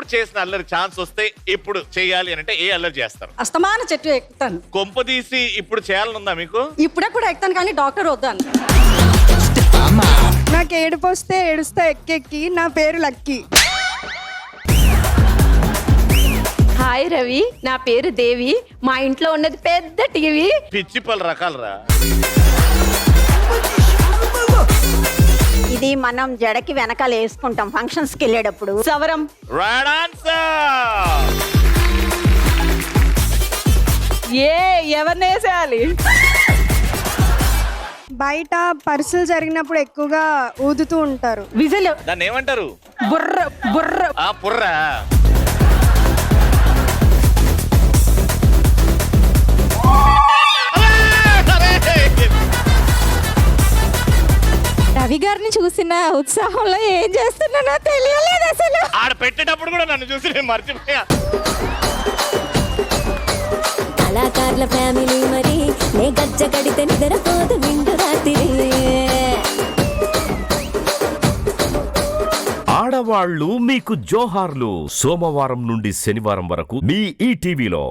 చిన్నప్పుడు చేసిన అల్లరి ఛాన్స్ వస్తే ఇప్పుడు చేయాలి అని అంటే ఏ అల్లరి చేస్తారు? అస్తమాన చెట్టు ఎక్కుతాను. కొంపదీసి ఇప్పుడు చేయాలనుందా మీకు? ఇప్పుడే కూడా ఎక్కుతాను కానీ డాక్టర్ వద్దాను. నాకు ఏడుపు వస్తే ఏడుస్తా ఎక్కెక్కి. నా పేరు లక్కీ. హాయ్ రవి, నా పేరు దేవి. మా ఇంట్లో ఉన్నది పెద్ద టీవీ. పిచ్చి పలు రకాలరా. ఇది మనం జడకి వెనకాల వేసుకుంటాం ఫంక్షన్స్ కి వెళ్ళేటప్పుడు. సవరం. Right answer. ఎవరిని వేసేయాలి? బయట పర్సులు జరిగినప్పుడు ఎక్కువగా ఊదుతూ ఉంటారు. విజిల్. దాన్ని ఏమంటారు? బుర్ర బుర్ర. ఆ పుర్రా. రవి గారిని చూసిన ఉత్సాహంలో ఏం చేస్తున్నానో తెలియలేదు అసలు. ఆడ పెట్టేటప్పుడు కూడా నన్ను చూసి నేను మర్చిపోయా. కళాకారుల ఫ్యామిలీ మరి నే గజ్జ గడితే నిద్రపోదు నిండు రాత్రి. ఆడవాళ్ళు మీకు జోహార్లు. సోమవారం నుండి శనివారం వరకు మీ ఈటీవీలో.